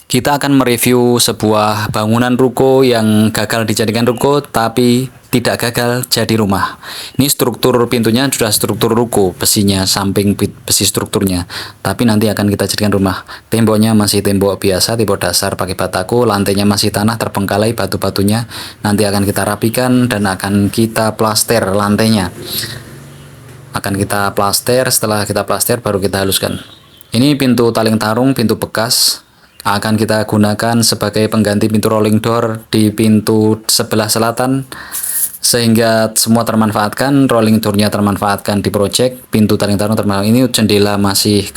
Kita akan mereview sebuah bangunan ruko yang gagal dijadikan ruko tapi tidak gagal jadi rumah. Ini struktur pintunya sudah struktur ruko, besinya, samping besi strukturnya. Tapi nanti akan kita jadikan rumah. Temboknya masih tembok biasa, tembok dasar pakai bataku, lantainya masih tanah terbengkalai batu-batunya. Nanti akan kita rapikan dan akan kita plaster lantainya. Akan kita plaster, setelah kita plaster baru kita haluskan. Ini pintu taling tarung, pintu bekas. Akan kita gunakan sebagai pengganti pintu rolling door di pintu sebelah selatan sehingga semua termanfaatkan, rolling door-nya termanfaatkan di project, pintu taling tarung termanfaatkan. Ini jendela masih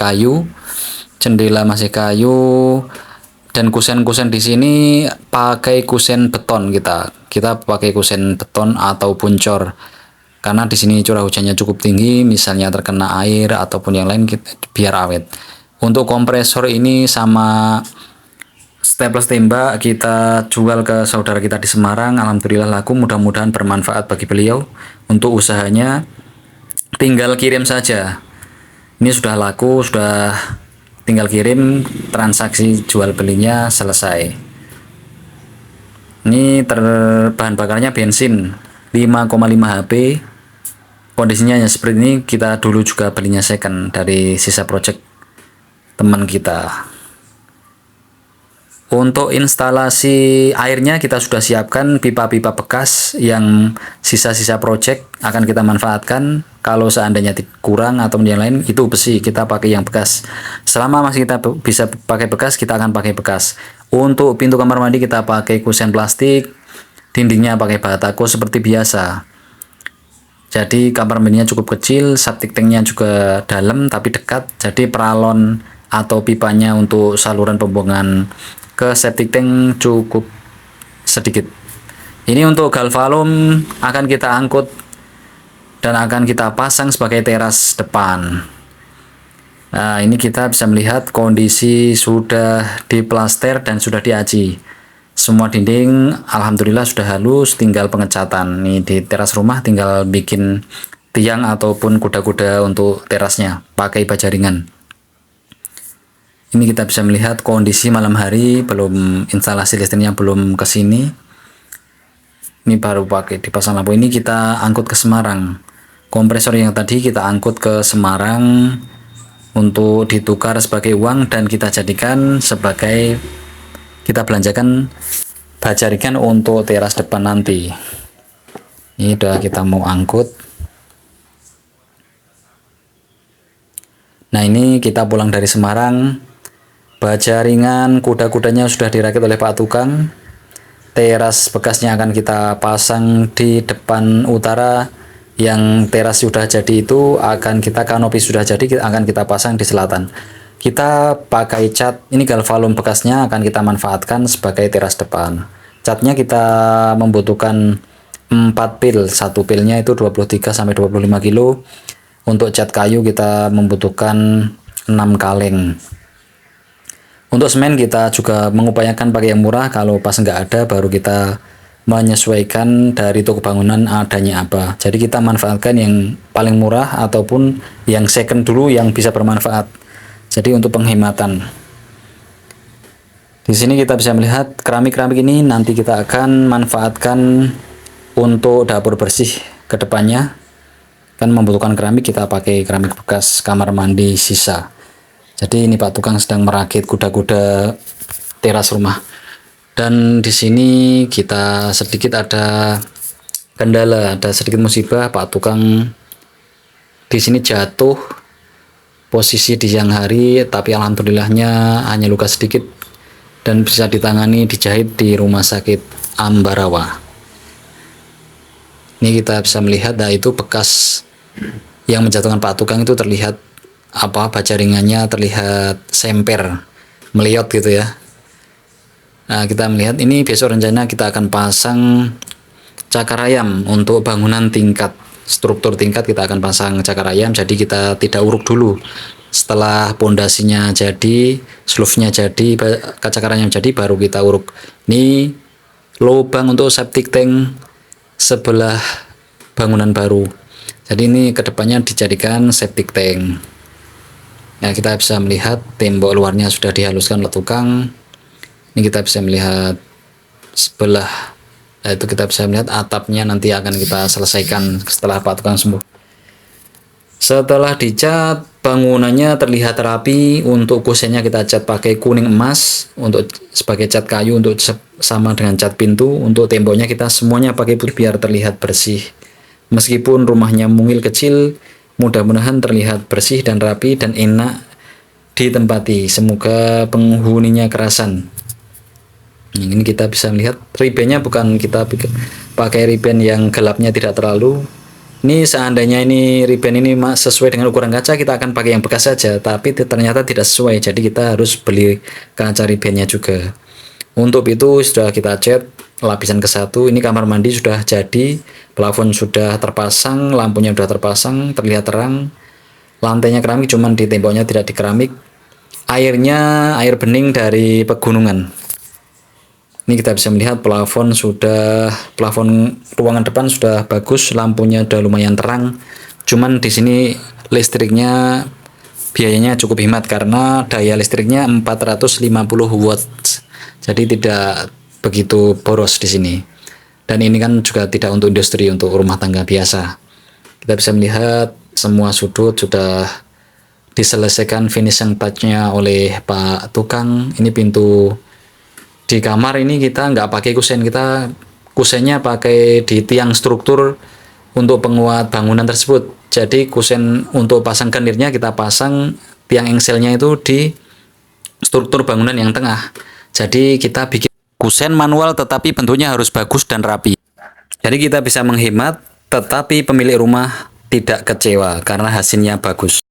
kayu, dan kusen-kusen di sini pakai kusen beton kita pakai kusen beton ataupun cor. Karena di sini curah hujannya cukup tinggi, misalnya terkena air ataupun yang lain, biar awet. Untuk kompresor ini sama staples tembak kita jual ke saudara kita di Semarang. Alhamdulillah laku, mudah-mudahan bermanfaat bagi beliau. Untuk usahanya tinggal kirim saja. Ini sudah laku, sudah tinggal kirim, transaksi jual belinya selesai. Ini bahan bakarnya bensin 5,5 HP. Kondisinya hanya seperti ini. Kita dulu juga belinya second dari sisa project teman kita. Untuk instalasi airnya kita sudah siapkan pipa-pipa bekas yang sisa-sisa project akan kita manfaatkan. Kalau seandainya kurang atau yang lain, itu besi, kita pakai yang bekas. Selama masih kita bisa pakai bekas, kita akan pakai bekas. Untuk pintu kamar mandi kita pakai kusen plastik, dindingnya pakai batako seperti biasa. Jadi kamar mandinya cukup kecil, septic tanknya juga dalam tapi dekat. Jadi peralon atau pipanya untuk saluran pembuangan ke septic tank cukup sedikit. Ini untuk galvalum akan kita angkut dan akan kita pasang sebagai teras depan. Nah, ini kita bisa melihat kondisi sudah diplaster dan sudah diaci. Semua dinding alhamdulillah sudah halus, tinggal pengecatan. Nih di teras rumah tinggal bikin tiang ataupun kuda-kuda untuk terasnya pakai baja ringan. Ini kita bisa melihat kondisi malam hari, belum instalasi listriknya belum ke sini. Ini baru pakai dipasang lampu. Ini kita angkut ke Semarang. Kompresor yang tadi kita angkut ke Semarang untuk ditukar sebagai uang dan kita jadikan sebagai, kita belanjakan baja ringan untuk teras depan nanti. Ini udah kita mau angkut. Nah, ini kita pulang dari Semarang. Baja ringan, kuda-kudanya sudah dirakit oleh Pak Tukang. Teras bekasnya akan kita pasang di depan utara. Yang teras sudah jadi itu akan kita, kanopi sudah jadi akan kita pasang di selatan. Kita pakai cat, ini galvalum bekasnya akan kita manfaatkan sebagai teras depan. Catnya kita membutuhkan 4 pil, satu pilnya itu 23 sampai 25 kilo. Untuk cat kayu kita membutuhkan 6 kaleng. Untuk semen kita juga mengupayakan pakai yang murah, kalau pas nggak ada baru kita menyesuaikan dari toko bangunan adanya apa. Jadi kita manfaatkan yang paling murah ataupun yang second dulu yang bisa bermanfaat. Jadi untuk penghematan. Di sini kita bisa melihat keramik-keramik ini nanti kita akan manfaatkan untuk dapur bersih ke depannya. Kan membutuhkan keramik, kita pakai keramik bekas kamar mandi sisa. Jadi ini Pak Tukang sedang merakit kuda-kuda teras rumah. Dan di sini kita sedikit ada kendala, ada sedikit musibah. Pak Tukang di sini jatuh posisi di siang hari, tapi alhamdulillahnya hanya luka sedikit dan bisa ditangani, dijahit di rumah sakit Ambarawa. Ini kita bisa melihat, nah itu bekas yang menjatuhkan Pak Tukang itu terlihat baja ringannya terlihat semper, meliot gitu ya. Nah, kita melihat ini besok rencana kita akan pasang cakar ayam untuk bangunan tingkat, struktur tingkat kita akan pasang cakar ayam. Jadi kita tidak uruk dulu. Setelah pondasinya jadi, sloofnya jadi, cakar ayam jadi, baru kita uruk. Ini lubang untuk septic tank sebelah bangunan baru. Jadi ini kedepannya dijadikan septic tank. Nah, kita bisa melihat tembok luarnya sudah dihaluskan oleh tukang. Ini kita bisa melihat sebelah, itu kita bisa melihat atapnya nanti akan kita selesaikan setelah Pak tukang sembuh. Setelah dicat, bangunannya terlihat rapi. Untuk kusennya kita cat pakai kuning emas untuk sebagai cat kayu, untuk sama dengan cat pintu. Untuk temboknya kita semuanya pakai putih biar terlihat bersih. Meskipun rumahnya mungil kecil, mudah-mudahan terlihat bersih dan rapi dan enak ditempati. Semoga penghuninya kerasan. Ini kita bisa melihat ribennya, bukan kita pakai riben yang gelapnya tidak terlalu. Ini seandainya ini riben ini sesuai dengan ukuran kaca, kita akan pakai yang bekas saja, tapi ternyata tidak sesuai, jadi kita harus beli kaca ribennya juga. Untuk itu sudah kita cat lapisan ke-1. Ini kamar mandi sudah jadi, plafon sudah terpasang, lampunya sudah terpasang, terlihat terang. Lantainya keramik, cuman di temboknya tidak di keramik. Airnya air bening dari pegunungan. Ini kita bisa melihat plafon ruangan depan sudah bagus, lampunya udah lumayan terang. Cuman di sini listriknya biayanya cukup hemat karena daya listriknya 450 watt. Jadi tidak begitu boros di sini. Dan ini kan juga tidak untuk industri, untuk rumah tangga biasa. Kita bisa melihat semua sudut sudah diselesaikan finishing touch-nya oleh Pak tukang. Ini pintu di kamar ini kita nggak pakai kusen, kita kusennya pakai di tiang struktur untuk penguat bangunan tersebut. Jadi kusen untuk pasang genirnya kita pasang tiang engselnya itu di struktur bangunan yang tengah. Jadi kita bikin kusen manual tetapi bentuknya harus bagus dan rapi. Jadi kita bisa menghemat tetapi pemilik rumah tidak kecewa karena hasilnya bagus.